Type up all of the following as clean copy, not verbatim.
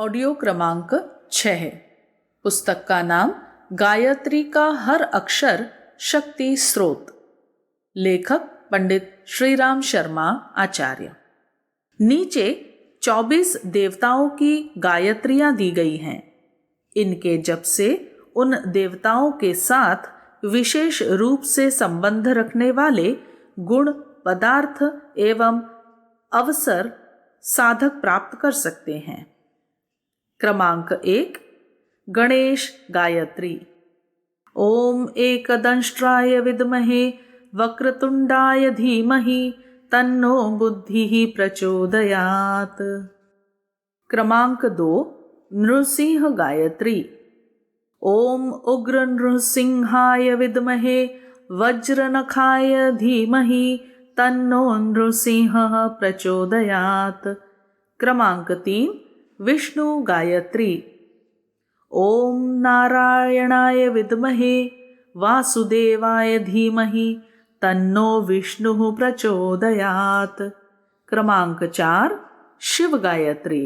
Audio क्रमांक 6। पुस्तक का नाम गायत्री का हर अक्षर शक्ति स्रोत। लेखक पंडित श्रीराम शर्मा आचार्य। नीचे 24 देवताओं की गायत्रियां दी गई हैं। इनके जप से उन देवताओं के साथ विशेष रूप से संबंध रखने वाले गुण, पदार्थ एवं अवसर साधक प्राप्त कर सकते हैं। क्रमांक 1 गणेश गायत्री। ओम एकदंष्ट्राय विद्महे वक्रतुंडाय धीमहि तन्नो बुद्धिः प्रचोदयात्। क्रमांक 2 नृसिंह गायत्री। ओम उग्र नृसिंहाय विद्महे वज्रनखाय धीमहि तन्नो नृसिंहः प्रचोदयात्। क्रमांक 3 विष्णु गायत्री। ओम नारायणाय विद्महे वासुदेवाय धीमहि तन्नो विष्णुः प्रचोदयात्। क्रमांक 4 शिव गायत्री।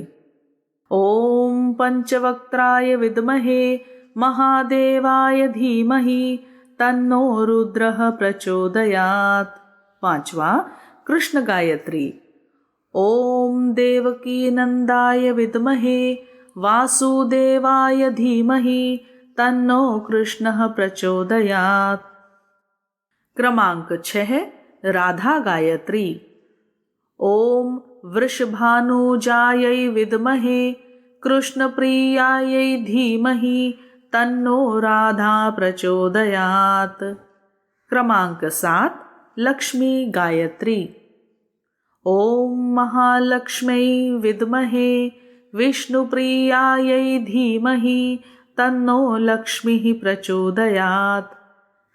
ओम पंचवक्त्राय विद्महे महादेवाय धीमहि तन्नो रुद्रः प्रचोदयात्। पांचवा कृष्ण गायत्री। ओम देवकी नंदाय विद्महे वासुदेवाय धीमहि तन्नो कृष्णः प्रचोदयात्। क्रमांक 6 राधा गायत्री। ओम वृषभानुजायै विद्महे कृष्णप्रियायै धीमहि तन्नो राधा प्रचोदयात्। क्रमांक 7 लक्ष्मी गायत्री। ओम महालक्ष्म्यै विद्महे विष्णुप्रियायै धीमहि तन्नो लक्ष्मीः प्रचोदयात्।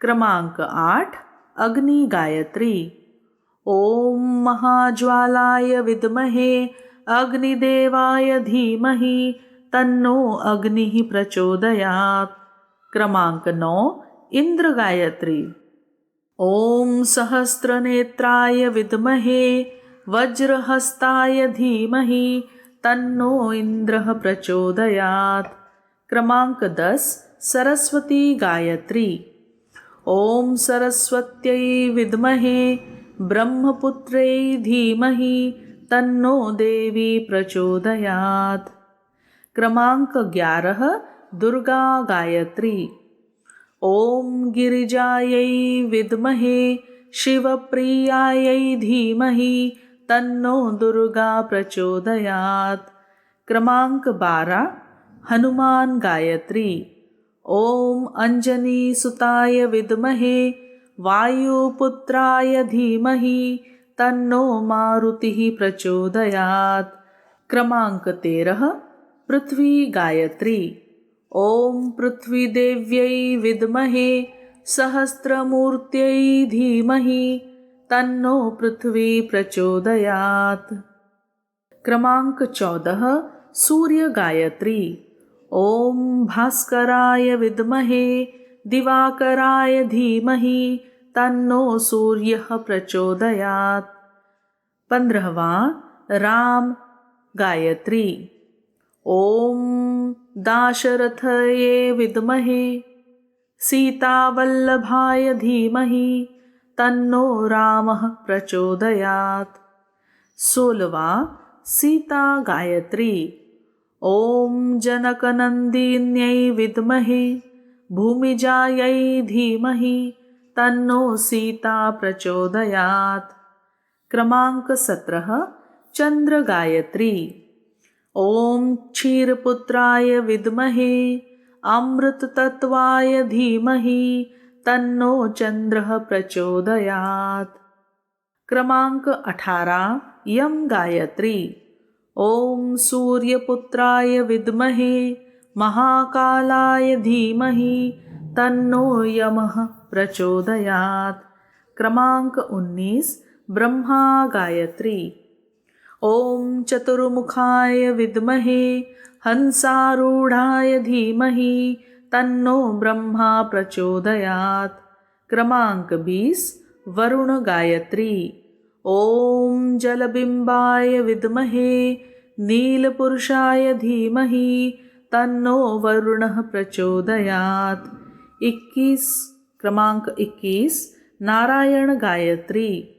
क्रमांक 8 अग्नि गायत्री। ओम महाज्वालाय विद्महे अग्निदेवाय धीमहि तन्नो अग्निः प्रचोदयात्। क्रमांक 9 इंद्र गायत्री। ओम सहस्रनेत्राय विद्महे वज्रहस्ताय धीमहि तन्नो इंद्रः प्रचोदयात्। क्रमांक 10 सरस्वती गायत्री। ओम सरस्वत्यै विद्महे ब्रह्मपुत्रै धीमहि तन्नो देवी प्रचोदयात्। क्रमांक 11 दुर्गा गायत्री। ओम गिरिजायै विद्महे शिवप्रियायै धीमहि तन्नो दुर्गा प्रचोदयात्। क्रमांक 12 हनुमान गायत्री। ओम अंजनी सुताय विद्महे वायुपुत्राय धीमहि तन्नो मारुतिः प्रचोदयात्। क्रमांक 13 पृथ्वी गायत्री। ओम पृथ्वीदेव्यै विद्महे सहस्रमूर्त्यै धीमहि तन्नो पृथ्वी प्रचोदयात्। क्रमांक 14 सूर्य गायत्री। ओम भास्कराय विद्महे दिवाकराय धीमहि तन्नो सूर्यः प्रचोदयात्। 15वां राम गायत्री। ओम दाशरथये विद्महे सीतावल्लभाय धीमहि तन्नो रामः प्रचोदयात्। 16वां सीता गायत्री। ओम जनकनन्दिन्यै विद्महे भूमिजायै धीमहि तन्नो सीता प्रचोदयात्। क्रमांक 17 चंद्र गायत्री। ओम क्षीरपुत्राय विद्महे अमृततत्त्वाय धीमहि तन्नो चंद्रः प्रचोदयात्। क्रमांक 18 यम गायत्री। ओम सूर्यपुत्राय विद्महे महाकालाय धीमहि तन्नो यमः प्रचोदयात्। क्रमांक 19 ब्रह्मा गायत्री। ओम चतुर्मुखाय विद्महे हंसारूढ़ाय धीमहि तन्नो ब्रह्मा प्रचोदयात्। क्रमांक 20 वरुण गायत्री। ओम जलबिंबाय विद्महे नीलपुरुषाय धीमहि तन्नो वरुणः प्रचोदयात्। 21 क्रमांक 21 नारायण गायत्री।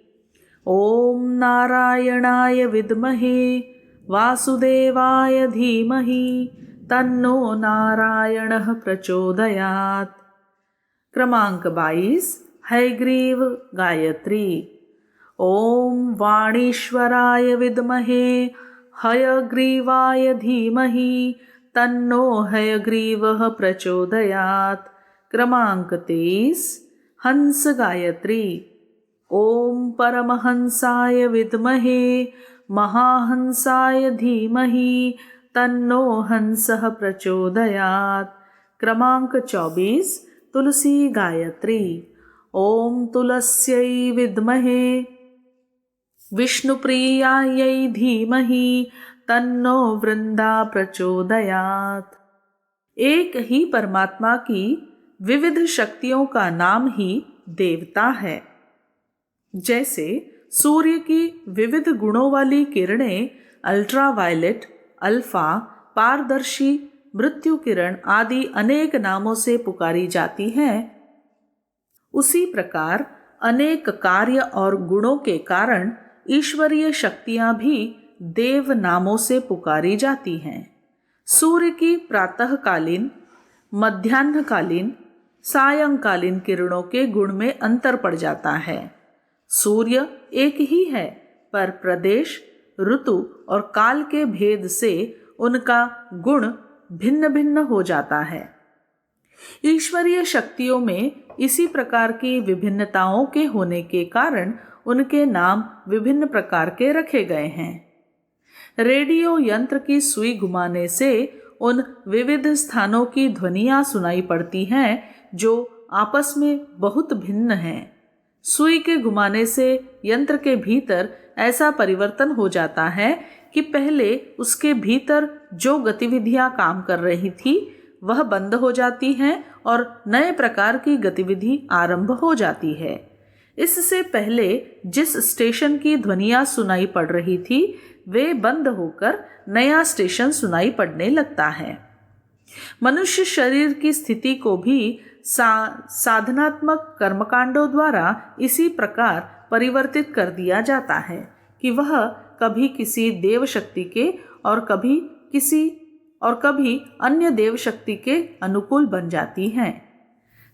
ओम नारायणाय विद्महे वासुदेवाय धीमहि तन्नो नारायणः प्रचोदयात्। क्रमांक 22 हयग्रीव गायत्री। ओम वाणीश्वराय विद्महे हयग्रीवाय धीमहि तन्नो हयग्रीवः प्रचोदयात्। क्रमांक 23 हंस गायत्री। ओम परमहंसाय विद्महे महाहंसाय धीमहि तन्नो हंसः प्रचोदयात्। क्रमांक 24 तुलसी गायत्री। ओम तुलस्यै विद्महे विष्णुप्रियायै धीमहि तन्नो वृंदा प्रचोदयात्। एक ही परमात्मा की विविध शक्तियों का नाम ही देवता है। जैसे सूर्य की विविध गुणों वाली किरणें अल्ट्रावायलेट, अल्फा, पारदर्शी, मृत्यु किरण आदि अनेक नामों से पुकारी जाती हैं, उसी प्रकार अनेक कार्य और गुणों के कारण ईश्वरीय शक्तियां भी देव नामों से पुकारी जाती हैं। सूर्य की प्रातःकालीन, मध्याह्नकालीन, सायंकालीन किरणों के गुण में अंतर पड़ जाता है। सूर्य एक ही है, पर प्रदेश, ऋतु और काल के भेद से उनका गुण भिन्न भिन्न हो जाता है। ईश्वरीय शक्तियों में इसी प्रकार की विभिन्नताओं के होने के कारण उनके नाम विभिन्न प्रकार के रखे गए हैं। रेडियो यंत्र की सुई घुमाने से उन विविध स्थानों की ध्वनियां सुनाई पड़ती हैं जो आपस में बहुत भिन्न हैं। सुई के घुमाने से यंत्र के भीतर ऐसा परिवर्तन हो जाता है कि पहले उसके भीतर जो गतिविधियां काम कर रही थी वह बंद हो जाती हैं और नए प्रकार की गतिविधि आरंभ हो जाती है। इससे पहले जिस स्टेशन की ध्वनियां सुनाई पड़ रही थी वे बंद होकर नया स्टेशन सुनाई पड़ने लगता है। मनुष्य शरीर की स्थिति को भी साधनात्मक कर्मकांडों द्वारा इसी प्रकार परिवर्तित कर दिया जाता है कि वह कभी किसी देव शक्ति के और कभी अन्य देव शक्ति के अनुकूल बन जाती हैं।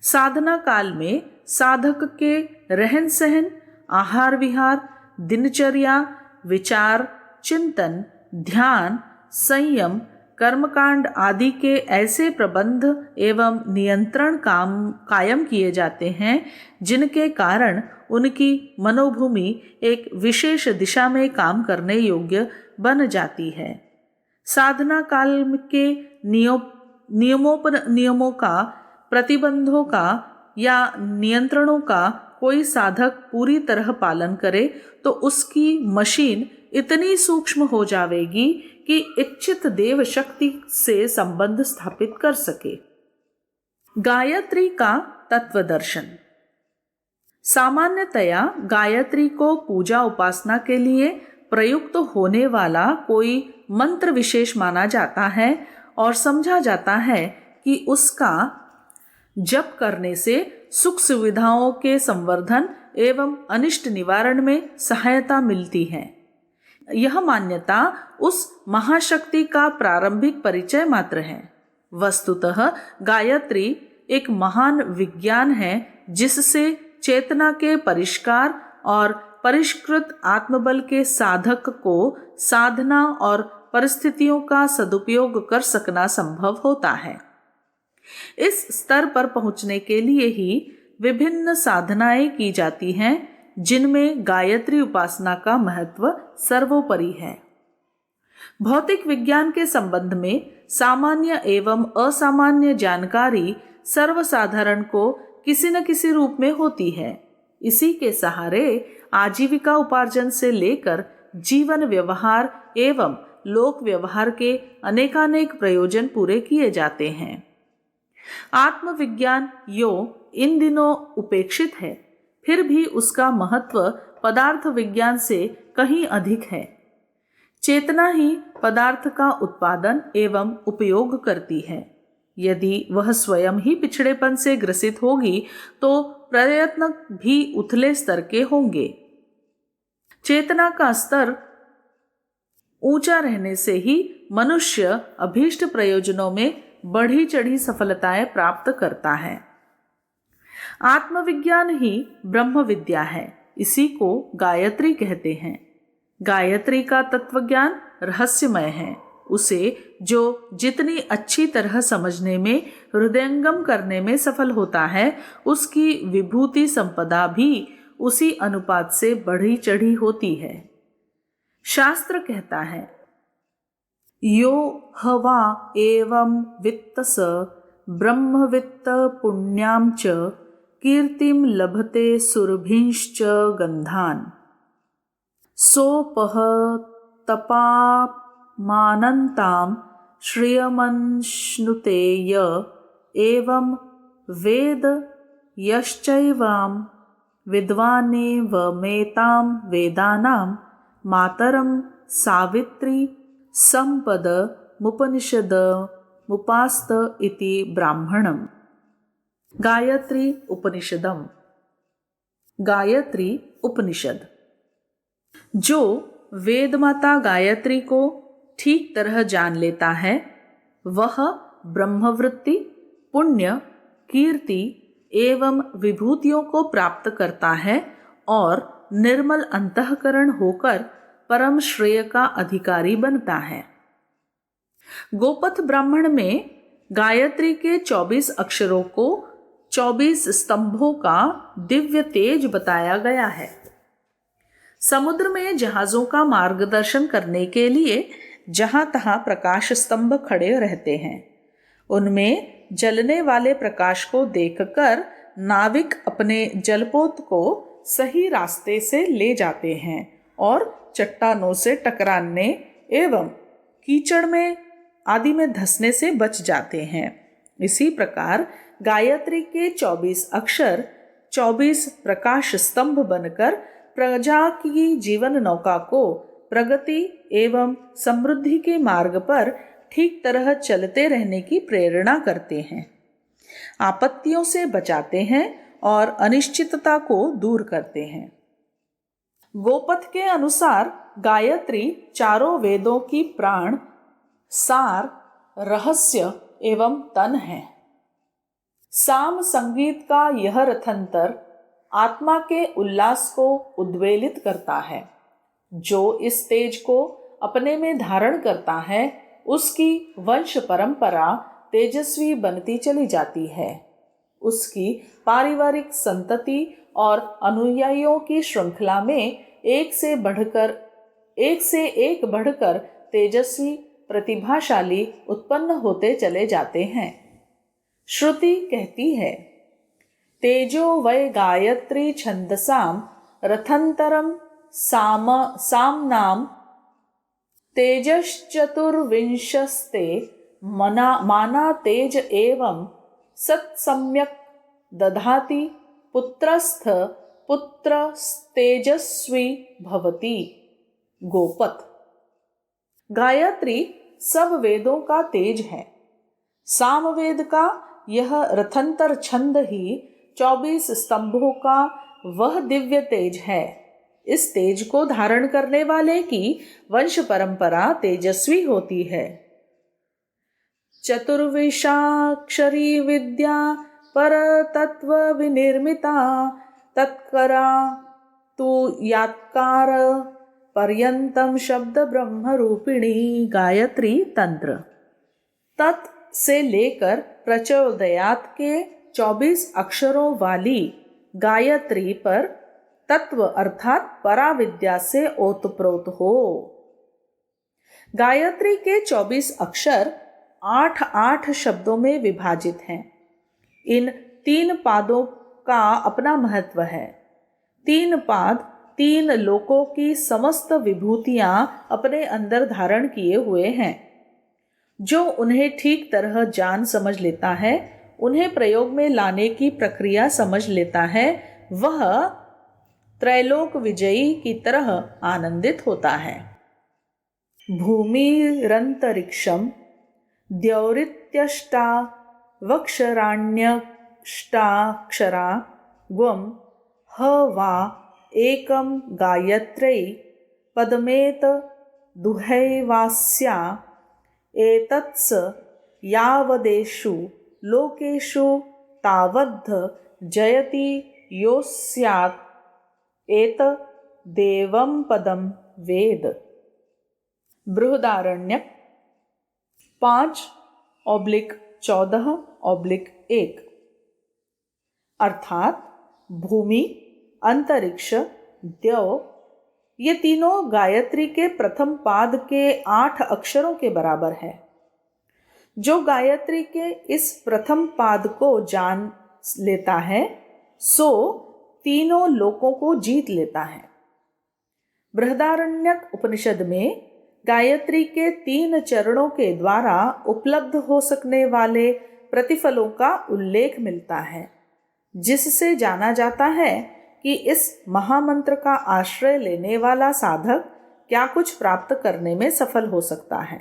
साधना काल में साधक के रहन सहन, आहार विहार, दिनचर्या, विचार, चिंतन, ध्यान, संयम, कर्मकांड आदि के ऐसे प्रबंध एवं नियंत्रण कायम किए जाते हैं जिनके कारण उनकी मनोभूमि एक विशेष दिशा में काम करने योग्य बन जाती है। साधना काल के नियमों का, प्रतिबंधों का या नियंत्रणों का कोई साधक पूरी तरह पालन करे तो उसकी मशीन इतनी सूक्ष्म हो जाएगी कि इच्छित देव शक्ति से संबंध स्थापित कर सके। गायत्री का तत्व दर्शन। सामान्यतया गायत्री को पूजा उपासना के लिए प्रयुक्त होने वाला कोई मंत्र विशेष माना जाता है और समझा जाता है कि उसका जप करने से सुख सुविधाओं के संवर्धन एवं अनिष्ट निवारण में सहायता मिलती है। यह मान्यता उस महाशक्ति का प्रारंभिक परिचय मात्र है। वस्तुतः गायत्री एक महान विज्ञान है जिससे चेतना के परिष्कार और परिष्कृत आत्मबल के साधक को साधना और परिस्थितियों का सदुपयोग कर सकना संभव होता है। इस स्तर पर पहुंचने के लिए ही विभिन्न साधनाएं की जाती हैं जिनमें गायत्री उपासना का महत्व सर्वोपरि है। भौतिक विज्ञान के संबंध में सामान्य एवं असामान्य जानकारी सर्वसाधारण को किसी न किसी रूप में होती है। इसी के सहारे आजीविका उपार्जन से लेकर जीवन व्यवहार एवं लोक व्यवहार के अनेकानेक प्रयोजन पूरे किए जाते हैं। आत्मविज्ञान यो इन दिनों उपेक्षित है, फिर भी उसका महत्व पदार्थ विज्ञान से कहीं अधिक है। चेतना ही पदार्थ का उत्पादन एवं उपयोग करती है। यदि वह स्वयं ही पिछड़ेपन से ग्रसित होगी तो प्रयत्न भी उथले स्तर के होंगे। चेतना का स्तर ऊंचा रहने से ही मनुष्य अभीष्ट प्रयोजनों में बढ़ी चढ़ी सफलताएं प्राप्त करता है। आत्मविज्ञान ही ब्रह्म विद्या है, इसी को गायत्री कहते हैं। गायत्री का तत्वज्ञान रहस्यमय है। उसे जो जितनी अच्छी तरह समझने में, हृदयंगम करने में सफल होता है, उसकी विभूति संपदा भी उसी अनुपात से बढ़ी चढ़ी होती है। शास्त्र कहता है, यो हवा एवं वित्तस ब्रह्मवित्त पुण्याम च कीर्तिम लभते सुरभिंश्च गंधान सोपह तपामानन्तां श्रियमश्नुते य एवं वेद यश्चैवां विद्वानेवमेतां वेदानां मातरं सावित्री संपद मुपनिषद मुपास्त इति ब्राह्मणम्। गायत्री उपनिषदम। गायत्री उपनिषद। जो वेदमाता गायत्री को ठीक तरह जान लेता है, वह ब्रह्मवृत्ति, पुण्य, कीर्ति एवं विभूतियों को प्राप्त करता है और निर्मल अंतःकरण होकर परम श्रेय का अधिकारी बनता है। गोपथ ब्राह्मण में गायत्री के 24 अक्षरों को 24 स्तंभों का दिव्य तेज बताया गया है। समुद्र में जहाजों का मार्गदर्शन करने के लिए जहां तहां प्रकाश स्तंभ खड़े रहते हैं। उनमें जलने वाले प्रकाश को देखकर नाविक अपने जलपोत को सही रास्ते से ले जाते हैं और चट्टानों से टकराने एवं कीचड़ में आदि में धंसने से बच जाते हैं। इसी प्रकार गायत्री के 24 अक्षर 24 प्रकाश स्तंभ बनकर प्रजा की जीवन नौका को प्रगति एवं समृद्धि के मार्ग पर ठीक तरह चलते रहने की प्रेरणा करते हैं, आपत्तियों से बचाते हैं और अनिश्चितता को दूर करते हैं। गोपथ के अनुसार गायत्री चारों वेदों की प्राण, सार, रहस्य एवं तन है। साम संगीत का यह रथंतर आत्मा के उल्लास को उद्वेलित करता है। जो इस तेज को अपने में धारण करता है, उसकी वंश परंपरा तेजस्वी बनती चली जाती है। उसकी पारिवारिक संतति और अनुयायियों की श्रृंखला में एक से एक बढ़कर तेजस्वी प्रतिभाशाली उत्पन्न होते चले जाते हैं। श्रुति कहती है, तेजो वै गायत्री छंदसाम रथंतरम सामनाम तेजश्चतुर्विंशस्ते माना तेज एवं सत्सम्यक दधाति पुत्रस्थ पुत्रस्तेजस्वी भवति। गोपथ। गायत्री सब वेदों का तेज है। सामवेद का यह रथंतर छंद ही 24 स्तंभों का वह दिव्य तेज है। इस तेज को धारण करने वाले की वंश परंपरा तेजस्वी होती है। चतुर्विशाक्षरी विद्या पर तत्व विनिर्मिता तत्करा तु यात्कार पर्यंतम शब्द ब्रह्म रूपिणी। गायत्री तंत्र। तत् से लेकर प्रचोदयात के 24 अक्षरों वाली गायत्री पर तत्व अर्थात पराविद्या से ओतप्रोत हो। गायत्री के 24 अक्षर 8-8 शब्दों में विभाजित हैं। इन 3 पादों का अपना महत्व है। 3 पाद 3 लोकों की समस्त विभूतियां अपने अंदर धारण किए हुए हैं। जो उन्हें ठीक तरह जान समझ लेता है, उन्हें प्रयोग में लाने की प्रक्रिया समझ लेता है, वह त्रैलोक विजयी की तरह आनंदित होता है। भूमिरन्तरिक्षं द्यौरित्यष्टा वक्षराण्यष्टाक्षरा ग्वं ह वा एकं गायत्र्यै पदमेत दुहैवास्या एतत्स यावदेषु लोकेषु तावद्ध जयति योऽस्यात् एत देवं पदम वेद। बृहदारण्यक 5/14/1 अर्थात भूमि, अंतरिक्ष, द्यौ ये तीनों गायत्री के प्रथम पाद के 8 अक्षरों के बराबर है। जो गायत्री के इस प्रथम पाद को जान लेता है सो तीनों लोकों को जीत लेता है। बृहदारण्यक उपनिषद में गायत्री के 3 चरणों के द्वारा उपलब्ध हो सकने वाले प्रतिफलों का उल्लेख मिलता है, जिससे जाना जाता है कि इस महामंत्र का आश्रय लेने वाला साधक क्या कुछ प्राप्त करने में सफल हो सकता है।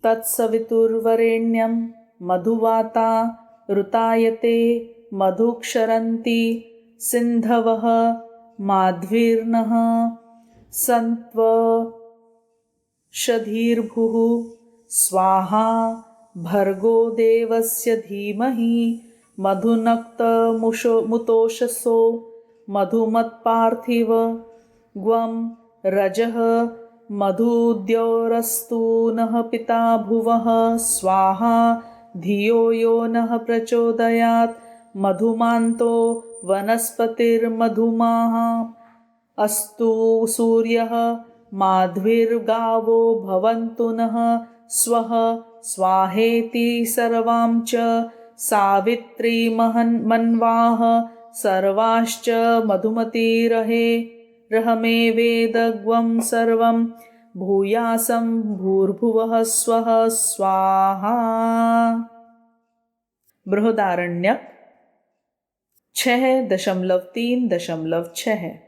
तत्सवितुर्वरेण्यं मधुवाता ऋतायते मधुक्षरन्ति सिन्धवः माध्वीर्नः सन्त्वषधीर्भुः स्वाहा भर्गो देवस्य धीमहि मधुनक्तमुतोषसो मधुमत्पार्थिव ग्वं रजः मधुद्यौरस्तु नः पिता भुवः स्वाहा धियो यो नः प्रचोदयात् मधुमान्तो वनस्पतिर्मधुमाः अस्तु सूर्यः माध्वीर्गावो भवन्तु नः स्वः स्वाहेति सर्वां च सावित्री मन्वाः सर्वाश्च मधुमतीरहे रहमे वेदग्वं सर्वं भूयासं भूर्भुवः स्वः स्वाहा। बृहदारण्यक 6.3.6